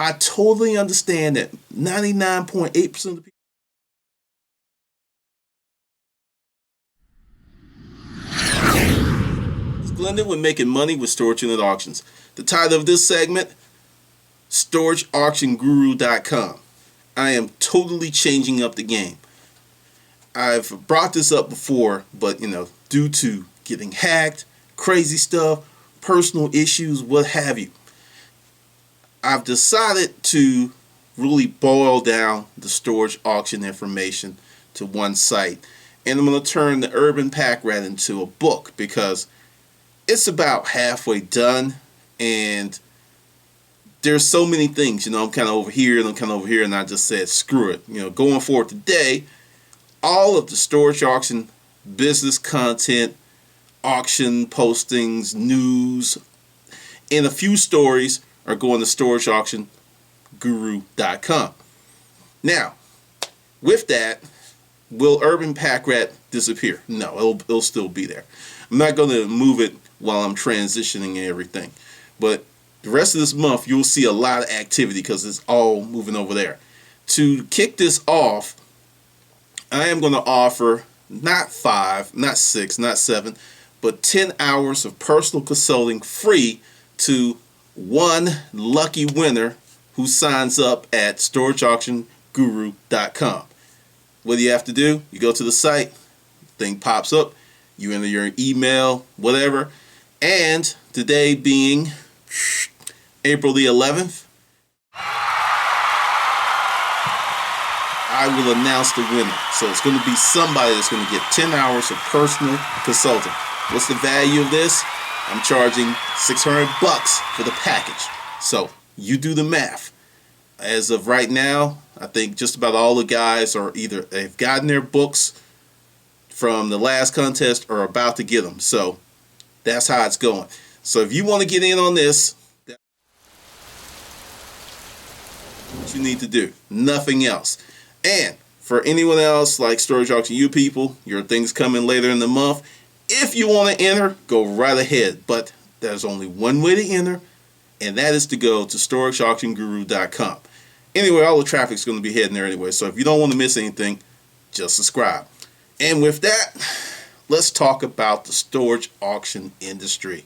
I totally understand that 99.8% of the people. Glendon with Making Money with Storage Unit Auctions. The title of this segment, StorageAuctionGuru.com. I am totally changing up the game. I've brought this up before, but due to getting hacked, crazy stuff, personal issues, what have you, I've decided to really boil down the storage auction information to one site. And I'm going to turn the Urban Pack Rat into a book because it's about halfway done, and there's so many things. I'm kind of over here and I'm kind of over here, and I just said screw it. Going forward today, all of the storage auction business content, auction postings, news, and a few stories are going to StorageAuctionGuru.com. Now, with that, will Urban Pack Rat disappear? No, it'll still be there. I'm not going to move it while I'm transitioning and everything. But the rest of this month, you'll see a lot of activity because it's all moving over there. To kick this off, I am going to offer not 5, not 6, not 7, but 10 hours of personal consulting free to one lucky winner who signs up at StorageAuctionGuru.com. What do you have to do? You go to the site, thing pops up, you enter your email, whatever, and today being April the 11th, I will announce the winner. So it's going to be somebody that's going to get 10 hours of personal consulting. What's the value of this? I'm charging $600 for the package. So you do the math. As of right now, I think just about all the guys are either they've gotten their books from the last contest or about to get them. So that's how it's going. So if you want to get in on this, that's what you need to do. Nothing else. And for anyone else like Storage Auction U people, your thing's coming later in the month. If you want to enter, go right ahead. But there's only one way to enter, and that is to go to StorageAuctionGuru.com. Anyway, all the traffic's going to be heading there anyway. So if you don't want to miss anything, just subscribe. And with that, let's talk about the storage auction industry.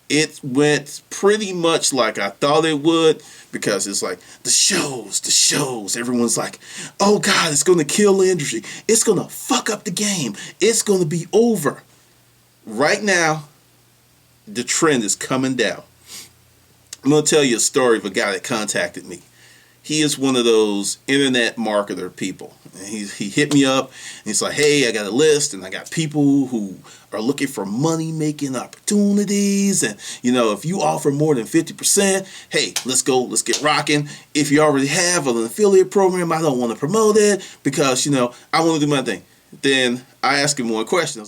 It went pretty much like I thought it would, because it's like the shows. Everyone's like, oh God, it's going to kill the industry. It's going to fuck up the game. It's going to be over. Right now, the trend is coming down. I'm going to tell you a story of a guy that contacted me. He is one of those internet marketer people. And he hit me up and he's like, hey, I got a list and I got people who are looking for money making opportunities. And, if you offer more than 50%, hey, let's get rocking. If you already have an affiliate program, I don't want to promote it because, I want to do my thing. Then I asked him one question.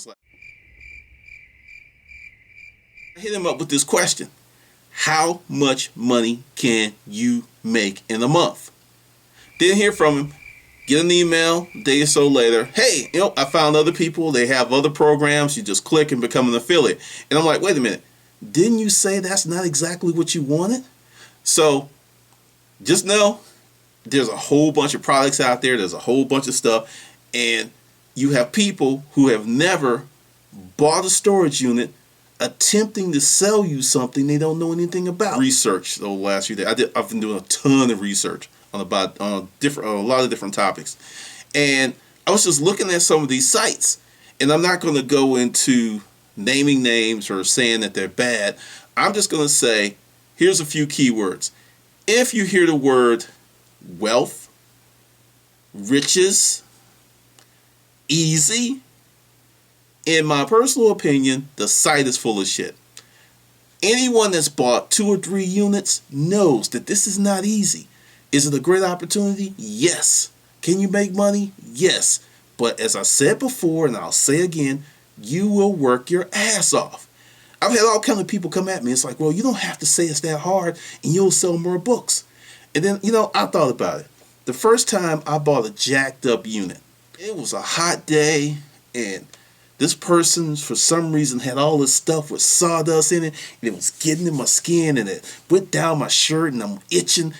I hit him up with this question. How much money can you make in a month? Didn't hear from him. Get an email a day or so later. Hey, I found other people. They have other programs. You just click and become an affiliate. And I'm like, wait a minute. Didn't you say that's not exactly what you wanted? So just know there's a whole bunch of products out there. There's a whole bunch of stuff. And you have people who have never bought a storage unit attempting to sell you something they don't know anything about. Research the last few days. I've been doing a ton of research on a lot of different topics, and I was just looking at some of these sites, and I'm not going to go into naming names or saying that they're bad. I'm just going to say here's a few keywords. If you hear the word wealth, riches, easy, in my personal opinion, the site is full of shit. Anyone that's bought 2 or 3 units knows that this is not easy. Is it a great opportunity? Yes. Can you make money? Yes. But as I said before, and I'll say again, you will work your ass off. I've had all kinds of people come at me. It's like, well, you don't have to say it's that hard and you'll sell more books. And then, I thought about it. The first time I bought a jacked up unit, it was a hot day, and this person, for some reason, had all this stuff with sawdust in it, and it was getting in my skin, and it went down my shirt, and I'm itching.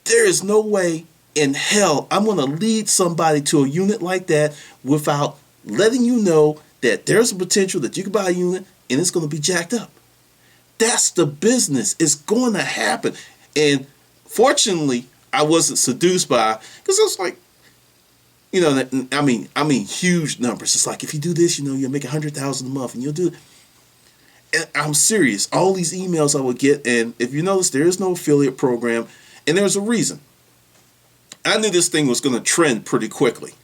There is no way in hell I'm going to lead somebody to a unit like that without letting you know that there's a potential that you can buy a unit and it's going to be jacked up. That's the business. It's going to happen. And fortunately, I wasn't seduced by, because it's like, you know, I mean, huge numbers. It's like, if you do this, you know, you'll make 100,000 a month, and you'll do. And I'm serious. All these emails I would get, and if you notice, there is no affiliate program, and there's a reason. I knew this thing was going to trend pretty quickly,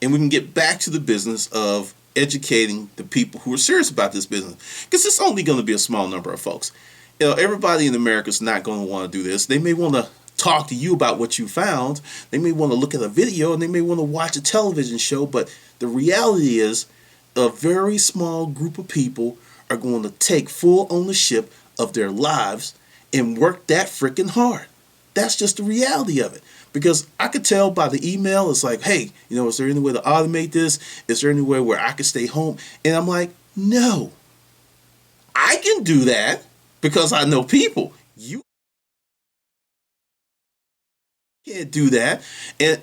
and we can get back to the business of educating the people who are serious about this business, because it's only going to be a small number of folks. You know, everybody in America is not going to want to do this. They may want to talk to you about what you found. They may want to look at a video, and they may want to watch a television show, but the reality is a very small group of people are going to take full ownership of their lives and work that freaking hard. That's just the reality of it. Because I could tell by the email, it's like, hey, you know, is there any way to automate this? Is there any way where I can stay home? And I'm like, no. I can do that because I know people. You can't do that. And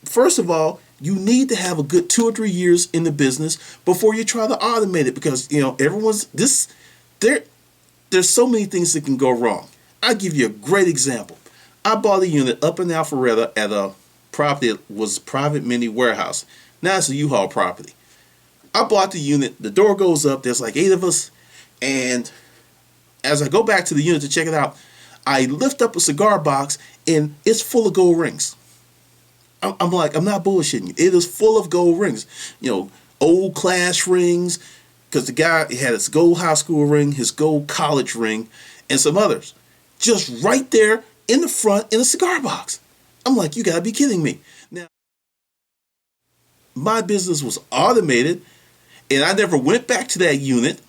first of all, you need to have a good 2 or 3 years in the business before you try to automate it, because, you know, there's so many things that can go wrong. I'll give you a great example. I bought a unit up in Alpharetta at a property that was a private mini warehouse. Now it's a U-Haul property. I bought the unit. The door goes up. There's like 8 of us. And as I go back to the unit to check it out, I lift up a cigar box, and it's full of gold rings. I'm like, I'm not bullshitting you. It is full of gold rings. You know, old class rings, because the guy had his gold high school ring, his gold college ring, and some others. Just right there in the front in a cigar box. I'm like, you gotta be kidding me. Now, my business was automated, and I never went back to that unit,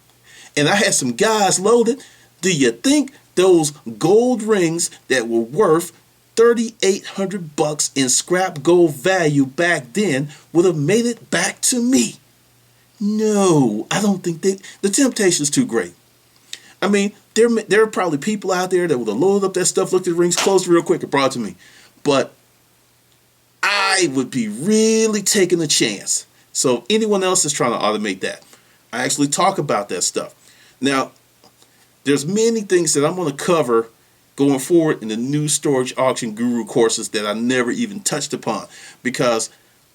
and I had some guys loaded. Do you think those gold rings that were worth $3,800 in scrap gold value back then would have made it back to me? No, I don't think the temptation's too great. I mean, there are probably people out there that would have loaded up that stuff, looked at the rings, closed it real quick, and brought it to me. But I would be really taking a chance. So if anyone else is trying to automate that, I actually talk about that stuff. Now, there's many things that I'm going to cover going forward in the new Storage Auction Guru courses that I never even touched upon, because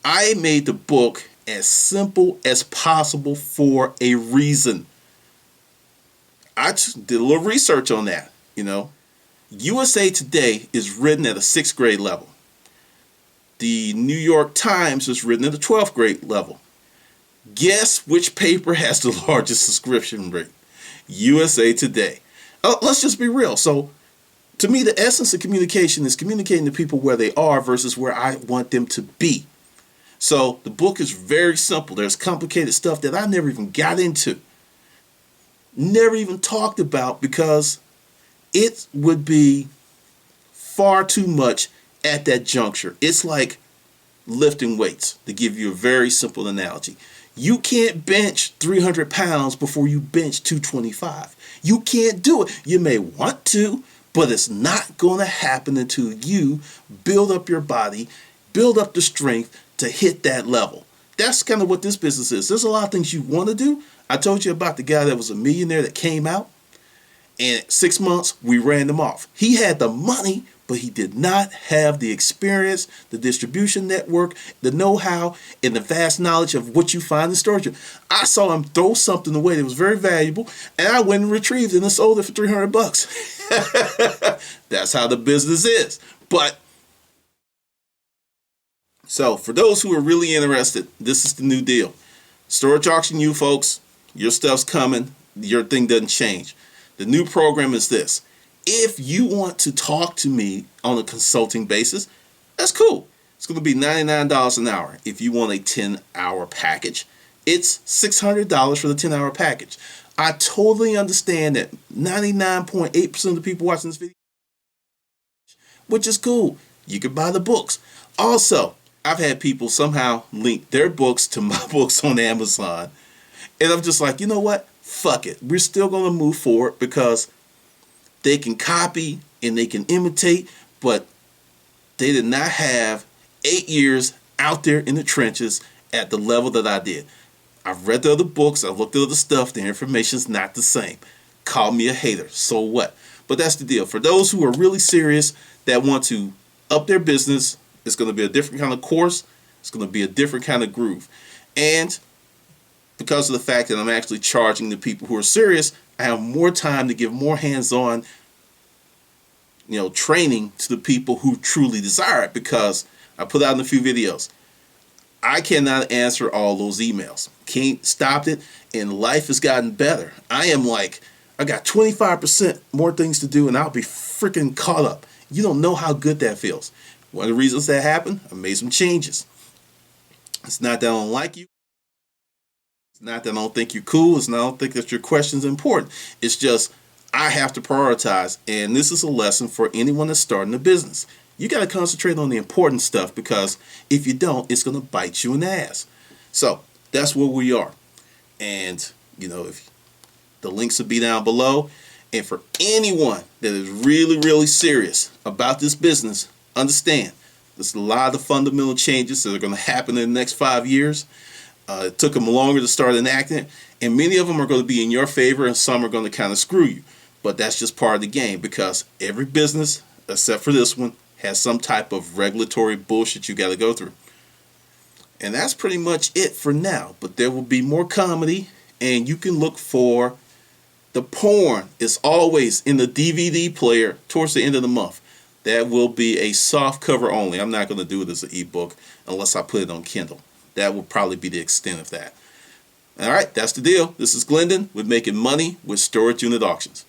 I made the book as simple as possible for a reason. I did a little research on that. You know, USA Today is written at a 6th grade level. The New York Times is written at a 12th grade level. Guess which paper has the largest subscription rate? USA Today. Let's just be real. So, to me, the essence of communication is communicating to people where they are versus where I want them to be. So, the book is very simple. There's complicated stuff that I never even got into. Never even talked about, because it would be far too much at that juncture. It's like lifting weights, to give you a very simple analogy. You can't bench 300 pounds before you bench 225. You can't do it. You may want to, but it's not going to happen until you build up your body, build up the strength to hit that level. That's kind of what this business is. There's a lot of things you want to do. I told you about the guy that was a millionaire that came out, and 6 months, we ran him off. He had the money, but he did not have the experience, the distribution network, the know-how, and the vast knowledge of what you find in storage. I saw him throw something away that was very valuable, and I went and retrieved it and sold it for $300. That's how the business is. But, so for those who are really interested, this is the new deal. Storage Auction U, folks, your stuff's coming. Your thing doesn't change. The new program is this. If you want to talk to me on a consulting basis, that's cool. It's going to be $99 an hour. If you want a 10-hour package, it's $600 for the 10-hour package. I totally understand that 99.8% of the people watching this video, which is cool. You can buy the books. Also, I've had people somehow link their books to my books on Amazon. And I'm just like, you know what? Fuck it. We're still going to move forward, because they can copy and they can imitate, but They did not have 8 years out there in the trenches at the level that I did. I've read the other books, I've looked at other stuff, the information's not the same. Call me a hater, so what? But that's the deal. For those who are really serious that want to up their business, it's going to be a different kind of course. It's going to be a different kind of groove. And because of the fact that I'm actually charging the people who are serious, I have more time to give more hands-on, training to the people who truly desire it, because I put out in a few videos. I cannot answer all those emails. Can't stop it. And life has gotten better. I got 25% more things to do and I'll be freaking caught up. You don't know how good that feels. One of the reasons that happened, I made some changes. It's not that I don't like you. It's not that I don't think you're cool. It's not that I don't think that your question's important. It's just I have to prioritize. And this is a lesson for anyone that's starting a business. You got to concentrate on the important stuff, because if you don't, it's going to bite you in the ass. So that's where we are. And, if the links will be down below. And for anyone that is really, really serious about this business, understand there's a lot of fundamental changes that are going to happen in the next 5 years. It took them longer to start enacting it, and many of them are going to be in your favor and some are going to kind of screw you. But that's just part of the game, because every business, except for this one, has some type of regulatory bullshit you got to go through. And that's pretty much it for now. But there will be more comedy, and you can look for the porn. Is always in the DVD player towards the end of the month. That will be a soft cover only. I'm not going to do it as an ebook unless I put it on Kindle. That will probably be the extent of that. All right, that's the deal. This is Glendon with Making Money with Storage Unit Auctions.